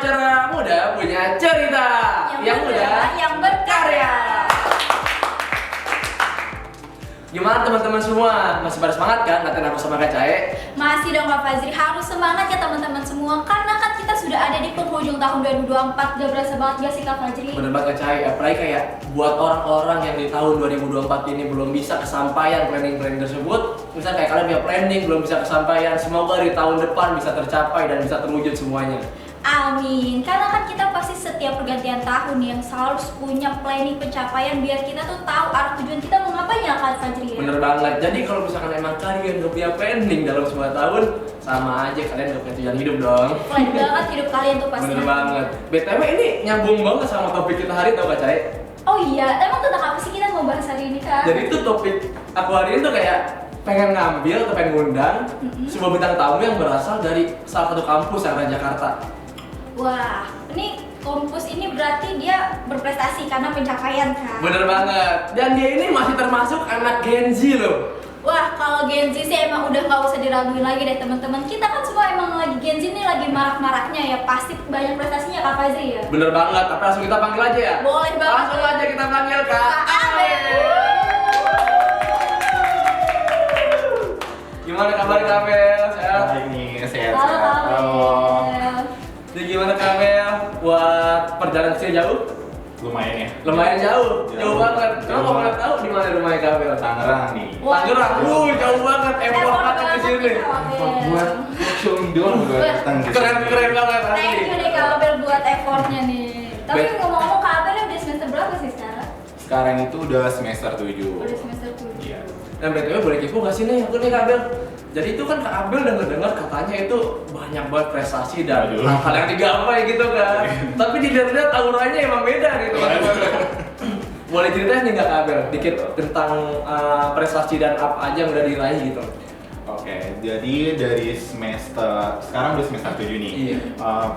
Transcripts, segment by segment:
pelajar muda punya cerita yang muda, yang berkarya. Gimana teman-teman semua? Masih pada semangat kan? Latihan aku sama Kak Cae? Masih dong Kak Fazri, harus semangat ya teman-teman semua. Karena kan kita sudah ada di penghujung tahun 2024. Gak berasa banget gak sih Kak Fazri? Bener banget Kak Cae, apalagi kayak buat orang-orang yang di tahun 2024 ini belum bisa kesampaian planning-planning tersebut. Misalnya kayak kalian punya planning belum bisa kesampaian, semoga di tahun depan bisa tercapai dan bisa terwujud semuanya. Amin. Karena kan kita pasti setiap pergantian tahun yang selalu punya planning pencapaian biar kita tuh tahu arah tujuan kita mau ngapain ya Kak Fazri ya? Bener banget, jadi kalau misalkan emang kalian gak punya planning dalam sebuah tahun, sama aja kalian gak punya tujuan hidup dong. Planning banget hidup kalian tuh pasti. Bener banget. BTW ini nyambung banget sama topik kita hari tau Kak Cae? Oh iya, emang tentang apa sih kita mau bahas hari ini Kak? Jadi itu topik aku hari ini tuh kayak pengen ngambil atau pengen ngundang sebuah bintang tamu yang berasal dari salah satu kampus yang ada di Jakarta. Wah, ini kampus ini berarti dia berprestasi karena pencapaian kan? Bener banget, dan dia ini masih termasuk anak Gen Z loh. Wah, kalau Gen Z sih emang udah nggak usah diraguin lagi deh teman-teman. Kita kan semua emang lagi Gen Z ini lagi marak-maraknya ya, pasti banyak prestasinya Kak Fazri ya. Bener banget, tapi langsung kita panggil aja ya? Boleh banget. Langsung aja kita panggil Kak Abel. Gimana kabar Kak Abel? Sehat? Baik nih, sehat. Halo Kak Abel. Jadi gimana Kak Abel? Buat perjalanan kesini jauh? Lumayan ya. Lumayan jauh, jauh banget. Jauh Kamu mau banget. tahu di mana rumahnya Kak Abel? Tangerang nih. Wah. Tangerang, jauh banget, effort banget ke sini. Buat show doang gue datang gitu. Keren banget Thank asli. you nih Kak Abel buat effortnya nih. Tapi Bet- ngomong-ngomong Kak Abel udah semester berapa sih sekarang? Sekarang itu udah semester 7. Udah semester 7. Iya. Dan BTW boleh kepo gak sih nih aku nih Kak Abel? Jadi itu kan Kak Abel denger-dengar katanya itu banyak banget prestasi dan Aduh. hal yang digapai gitu kan. Tapi dilihat-lihat auranya emang beda gitu kan. Boleh ceritain nih nggak Kak Abel dikit tentang prestasi dan apa aja yang udah diraih gitu? Oke, jadi dari semester sekarang udah semester 7 nih. Iya.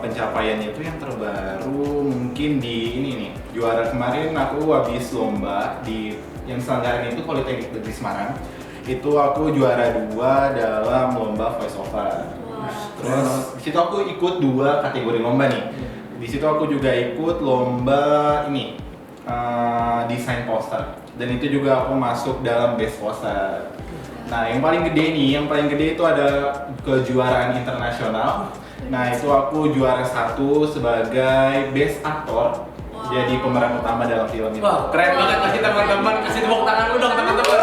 Pencapaiannya itu yang terbaru mungkin di ini nih. Juara kemarin aku habis lomba di yang selenggarain itu Politeknik Negeri Semarang. Itu aku juara 2 dalam lomba voice over. Wah. Terus di situ aku ikut 2 kategori lomba nih. Di situ aku juga ikut lomba ini desain poster. Dan itu juga aku masuk dalam best poster. Nah, yang paling gede itu ada kejuaraan internasional. Nah, itu aku juara 1 sebagai best aktor. Wow. Jadi pemeran utama dalam film itu. Wah keren banget kasih teman-teman, kasih tepuk tangan lu dong teman-teman.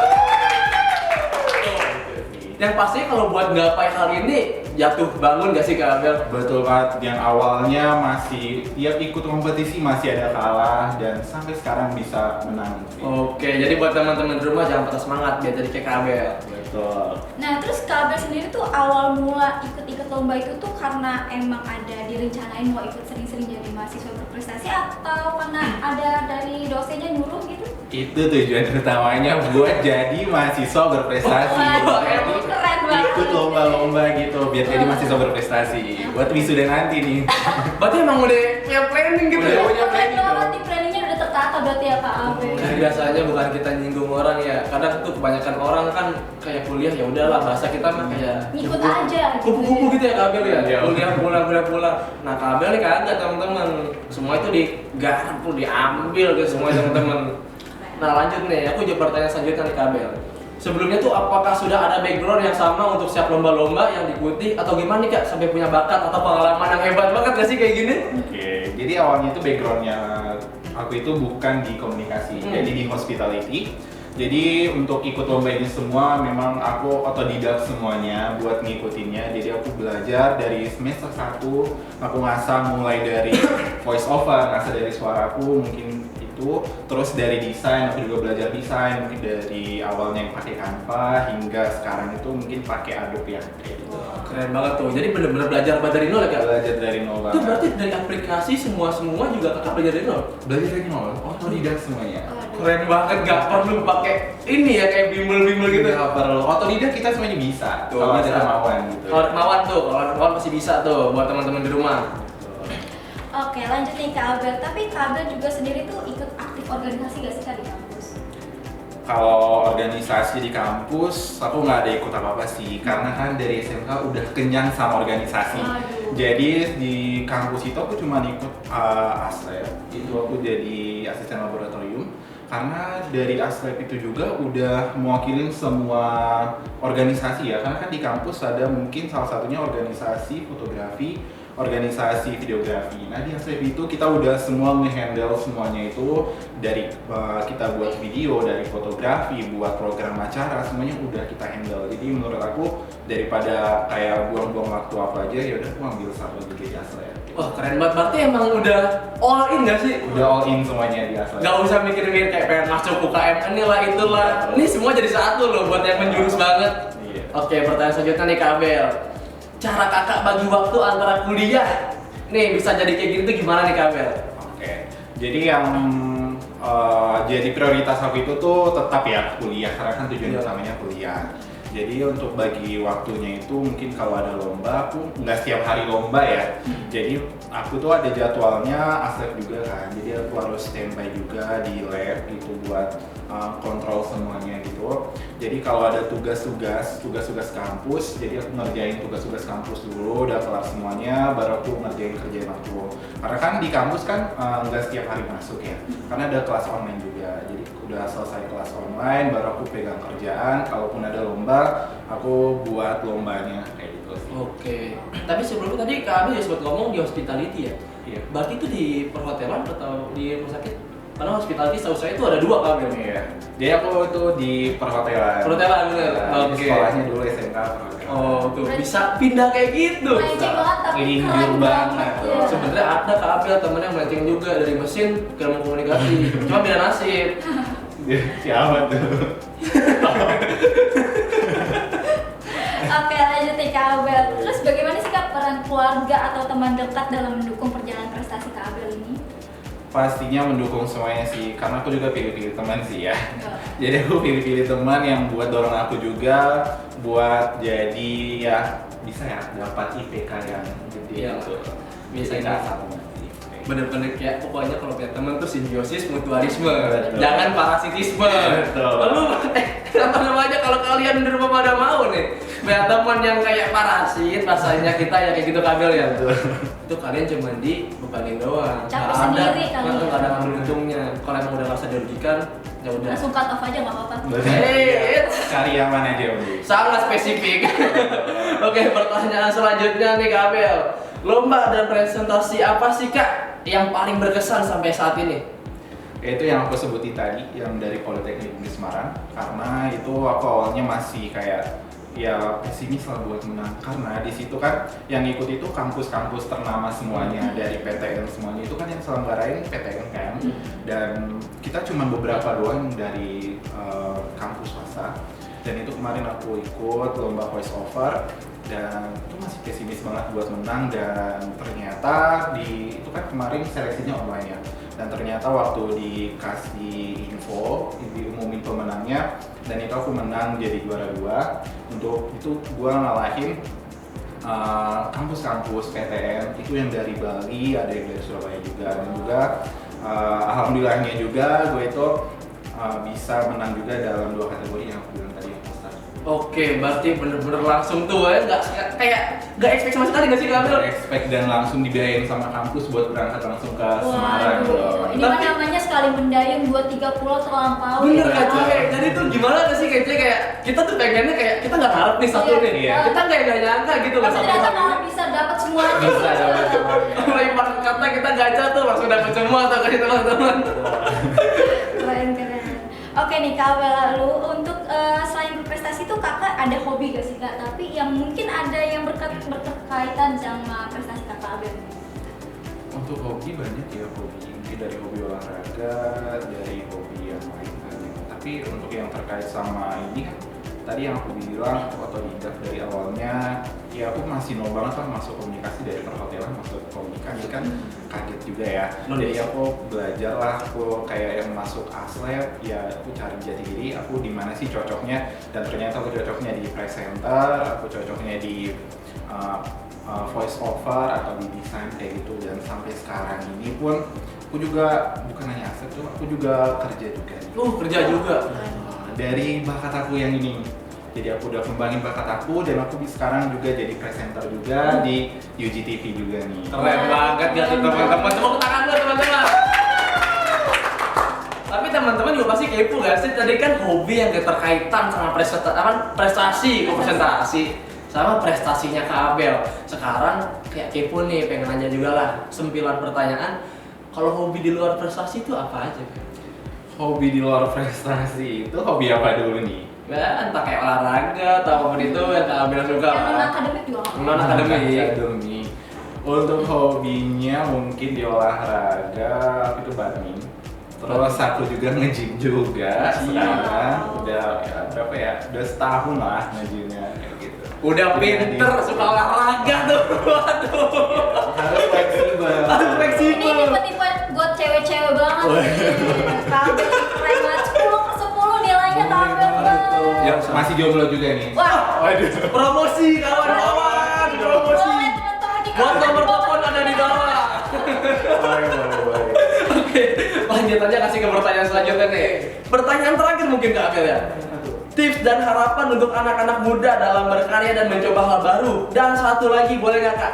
Yang pasti kalau buat gapai hal ini jatuh bangun gak sih Kak Abel? Betul banget, yang awalnya masih tiap ikut kompetisi masih ada kalah dan sampai sekarang bisa menang. Oke, jadi buat teman-teman di rumah jangan patah semangat biar jadi kayak Kak Abel. Betul. Nah terus Kak Abel sendiri tuh awal mula ikut-ikut lomba itu tuh karena emang ada direncanain mau ikut sering-sering jadi mahasiswa berprestasi atau karena ada dari dosennya nyuruh gitu? Itu tujuan utamanya buat jadi mahasiswa berprestasi. Wah, Jadi keren banget. ikut lomba-lomba gitu biar jadi mahasiswa berprestasi. Buat wisuda nanti nih. Berarti emang udah punya planning gitu Udah ya? punya Keren planning banget dong. nih planningnya udah tertata berarti ya Kak Abel. Kan biasanya bukan kita nyinggung orang ya, kadang tuh kebanyakan orang kan kayak kuliah ya udahlah bahasa kita mah kayak Ngikut aja gitu. kupu-kupu gitu ya Kak Abel ya, Iya. kuliah pulang. Nah Kak Abel nih kagak teman-teman, semua itu digarap, diambil ke semua teman-teman. Nah lanjut nih, aku juga pertanyaan selanjutnya nih Kak Abel. Sebelumnya tuh apakah sudah ada background yang sama untuk siap lomba-lomba yang diikuti atau gimana nih Kak sampai punya bakat atau pengalaman yang hebat banget gak sih kayak gini? Oke, jadi awalnya itu backgroundnya aku itu bukan di komunikasi, jadi di hospitality. Jadi untuk ikut lomba ini semua memang aku otodidak semuanya buat ngikutinnya. Jadi aku belajar dari semester 1, aku ngasah mulai dari voice over, ngasah dari suaraku mungkin itu, terus dari desain aku juga belajar desain mungkin dari awalnya yang pakai Canva hingga sekarang itu mungkin pakai Adobe ya kayak gitu. Keren banget tuh, jadi bener-bener belajar dari nol ya Kak? Belajar dari nol Itu banget. berarti dari aplikasi semua juga Kakak belajar dari nol? Belajar dari nol, otodidak semuanya. Keren banget, gak perlu pakai ini ya kayak bimbel-bimbel gitu. Nggak perlu. Otodidak kita semuanya bisa. Tuh, Kalau ada bisa. kemauan gitu. Kalau ada kemauan tuh, kalau ada kemauan pasti bisa tuh buat teman-teman di rumah. Oke lanjut nih Kak Abel, tapi Kak Abel juga sendiri tuh ikut aktif organisasi gak sih Kak di kampus? Kalau organisasi di kampus, aku nggak ada ikut apa-apa sih, karena kan dari SMK udah kenyang sama organisasi. Aduh. Jadi di kampus itu aku cuma ikut ASLab, itu aku jadi asisten laboratorium. Karena dari ASLab itu juga udah mewakilin semua organisasi ya, karena kan di kampus ada mungkin salah satunya organisasi fotografi, organisasi videografi. Nah di ASLab itu kita udah semua nge-handle semuanya itu, dari kita buat video, dari fotografi, buat program acara, semuanya udah kita handle. Jadi menurut aku daripada kayak buang-buang waktu apa aja, ya udah aku ambil satu aja di ASLab. Wah keren banget, berarti emang udah all in gak sih? Udah all in semuanya di ASLab. Gak usah mikir-mikir kayak pengen masuk UKM inilah itulah. Ini semua jadi satu loh buat yang menjurus banget. Iya. Oke, pertanyaan selanjutnya nih Kak Abel. Cara kakak bagi waktu antara kuliah nih bisa jadi kayak gini tuh gimana nih Kak Abel? Oke, jadi yang jadi prioritas aku itu tuh tetap ya kuliah, karena kan tujuan Iya. utamanya kuliah. Jadi untuk bagi waktunya itu mungkin kalau ada lomba, aku nggak setiap hari lomba ya. Jadi aku tuh ada jadwalnya ASLab juga kan, jadi aku harus standby juga di lab gitu buat kontrol semuanya gitu. Jadi kalau ada tugas-tugas kampus, jadi aku ngerjain tugas-tugas kampus dulu, udah kelar semuanya, baru aku ngerjain kerjaan aku. Karena kan di kampus kan nggak setiap hari masuk ya, karena ada kelas online juga. Jadi udah selesai kelas online, baru aku pegang kerjaan. Kalaupun ada lomba, aku buat lombanya kayak gitu sih. Oke. Tapi sebelumnya tadi Kak Abel juga sempat ngomong di hospitality ya. Iya. Berarti itu di perhotelan atau di rumah sakit? Karena hospitality setahu saya itu ada dua Kak Abel. Iya. Jadi aku tuh di perhotelan. Perhotelan bener. Jadi Oke. sekolahnya dulu SMK perhotelan. Oh tuh bisa pindah kayak gitu. Melenceng banget tapi Linjur keren banget. banget. Tuh. Iya. Sebenarnya ada Kak Abel temen yang melenceng juga dari mesin ke ilmu komunikasi. Cuma beda nasib. Siapa tuh? Oke, lanjut nih Kak Abel. Terus bagaimana sih Kak peran keluarga atau teman dekat dalam mendukung perjalanan prestasi Kak Abel ini? Pastinya mendukung semuanya sih, karena aku juga pilih-pilih teman sih ya. Iya. Jadi aku pilih-pilih teman yang buat dorong aku juga buat jadi ya bisa ya dapat IPK yang gede Iya. gitu. Bisa IPK ya. satu. Bener-bener kayak pokoknya kalau punya teman tuh simbiosis mutualisme, Betul. jangan parasitisme. Betul. Lalu apa namanya kalau kalian di rumah pada mau nih punya teman yang kayak parasit, rasanya kita ya kayak gitu Kabel ya. Itu kalian cuma di bebanin doang. Capek Nggak sendiri ada, kali ya. nggak ada ngambil untungnya. Kalau emang udah merasa dirugikan, ya udah. Langsung cut off aja nggak apa-apa. Hey, Cari yang mana aja Om. sangat spesifik. Oke, pertanyaan selanjutnya nih Kak Abel. Lomba dan presentasi apa sih Kak yang paling berkesan sampai saat ini? Itu yang aku sebutin tadi, yang dari Politeknik Negeri Semarang. Karena itu aku awalnya masih kayak ya pesimis lah buat menang, karena di situ kan yang ikut itu kampus-kampus ternama semuanya, dari PTN semuanya itu kan yang selenggarain PTN kan, dan kita cuma beberapa doang dari kampus swasta. Dan itu kemarin aku ikut lomba voice over dan itu masih pesimis banget buat menang, dan ternyata itu kan kemarin seleksinya online ya, dan ternyata waktu dikasih info diumumin pemenangnya, dan itu aku menang jadi juara 2. Untuk itu gua ngalahin kampus-kampus PTN itu yang dari Bali, ada yang dari Surabaya juga, dan juga alhamdulillahnya juga gue itu bisa menang juga dalam 2 kategori yang aku bilang tadi. Oke, berarti bener-bener langsung tuh ya, nggak expect sama sekali nggak sih Kak Abel? Expect dan langsung dibiayain sama kampus buat berangkat langsung ke Semarang. Waduh, ini mah Tapi- namanya sekali mendayung 2-3 pulau terlampaui. Bener ya. Kak Cuy, jadi tuh gimana sih kayaknya kayak kita tuh pengennya kayak kita nggak harap nih satu Iya. nih, Iya. kita nggak nyangka gitu loh Tapi satu ternyata orang malah ini. bisa dapat semuanya. Bisa dapat semuanya. Kalau ibarat kata kita gacha tuh langsung dapet semua atau kasih teman-teman. Keren. Oke nih Kak Abel, lalu untuk selain berprestasi tuh kakak ada hobi gak sih Kak? Tapi yang mungkin ada yang berkaitan sama prestasi kakak Abel. Untuk hobi banyak ya, hobi mungkin dari hobi olahraga, dari hobi yang lain kan. Tapi untuk yang terkait sama ini kan tadi yang aku bilang aku otodidak dari awalnya, ya aku masih nol banget lah masuk komunikasi, dari perhotelan masuk komunikasi kan kaget juga ya. Jadi aku belajar lah, aku kayak yang masuk ASLab, ya aku cari jati diri, aku di mana sih cocoknya, dan ternyata aku cocoknya di presenter, aku cocoknya di voice over atau di desain kayak gitu. Dan sampai sekarang ini pun aku juga bukan hanya ASLab tuh, aku juga kerja juga. Kerja juga. Dari bakat aku yang ini, Jadi aku udah kembangin bakat aku dan aku sekarang juga jadi presenter juga di UGTV juga nih. Keren banget ya teman-teman. Tepuk tangan dulu teman-teman. Tapi teman-teman juga pasti kepo gak sih? Tadi kan hobi yang keterkaitan sama prestasi, presentasi sama prestasinya Kak Abel. Sekarang kayak kepo nih, pengen nanya juga lah 9 pertanyaan. Kalau hobi di luar prestasi itu apa aja? Hobi di luar prestasi itu hobi apa dulu nih? Ya, entah kayak olahraga atau apapun itu yang Kak Abel suka. Yang non akademik juga. Non akademik. Akademik. Untuk hobinya mungkin di olahraga aku itu badminton. Terus aku juga nge-gym juga sekarang udah ya, berapa ya? Udah setahun lah nge-gymnya kayak gitu. Udah pinter suka olahraga tuh. Waduh. Harus fleksibel. Harus fleksibel. Ini tipe-tipe buat cewek-cewek banget. Kabel keren banget. 10 ke 10 nilainya kabel banget. Ya, masih jomblo juga nih. Wah, Waduh. Promosi kawan-kawan, promosi. boleh teman-teman di Buat nomor telepon ada di bawah. Boleh. Oke, lanjut aja kasih ke pertanyaan selanjutnya nih. Pertanyaan terakhir mungkin Kak Abel ya. Tips dan harapan untuk anak-anak muda dalam berkarya dan mencoba hal baru. Dan satu lagi boleh nggak Kak?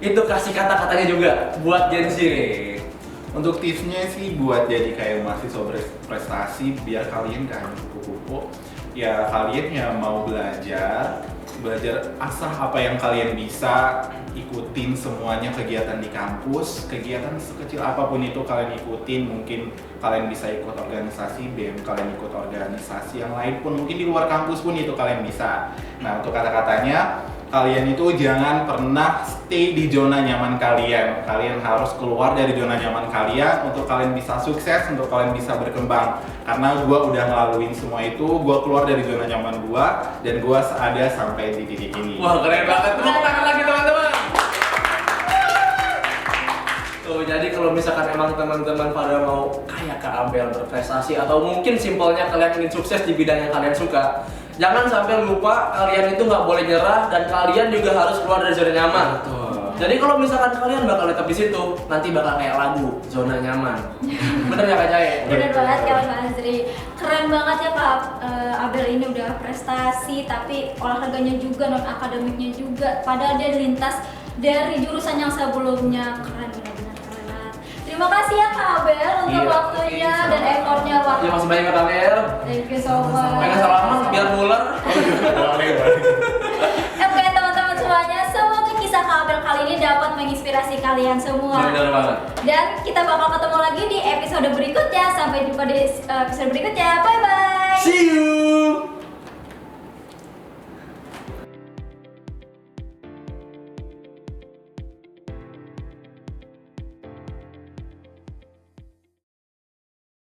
Itu kasih kata-katanya juga buat Gen Z nih. Untuk tipsnya sih buat jadi kayak mahasiswa prestasi biar kalian gak hanya kupu-kupu. Ya kalian yang mau belajar asah apa yang kalian bisa, ikutin semuanya kegiatan di kampus, kegiatan sekecil apapun itu kalian ikutin. Mungkin kalian bisa ikut organisasi BEM, kalian ikut organisasi yang lain pun, mungkin di luar kampus pun itu kalian bisa. Nah untuk kata-katanya, kalian itu jangan pernah stay di zona nyaman kalian. Kalian harus keluar dari zona nyaman kalian untuk kalian bisa sukses, untuk kalian bisa berkembang. Karena gue udah ngelaluin semua itu, gue keluar dari zona nyaman gue dan gue ada sampai di titik ini. Wah keren banget, tepuk tangan lagi teman-teman. Tuh, jadi kalau misalkan emang teman-teman pada mau kayak Kak Abel berprestasi atau mungkin simpelnya kalian ingin sukses di bidang yang kalian suka, jangan sampai lupa kalian itu nggak boleh nyerah dan kalian juga harus keluar dari zona nyaman. Jadi kalau misalkan kalian bakal tetap di situ, nanti bakal kayak lagu zona nyaman. Bener ya Kak Cahaya? bener banget kawan Mbak Azri. Keren banget ya Kak Abel ini udah prestasi tapi olahraganya juga, non akademiknya juga. Padahal dia lintas dari jurusan yang sebelumnya. Keren, benar-benar keren banget. Terima kasih ya Kak Abel untuk waktunya dan effortnya waktu. Ya masih banyak Kak Abel. Thank you so much. Pengen salaman biar nular. Oke teman-teman semuanya, semoga kisah Kak Abel kali ini dapat menginspirasi kalian semua. Bener banget. Dan kita bakal ketemu lagi di episode berikutnya. Sampai jumpa di episode berikutnya. Bye bye. See you.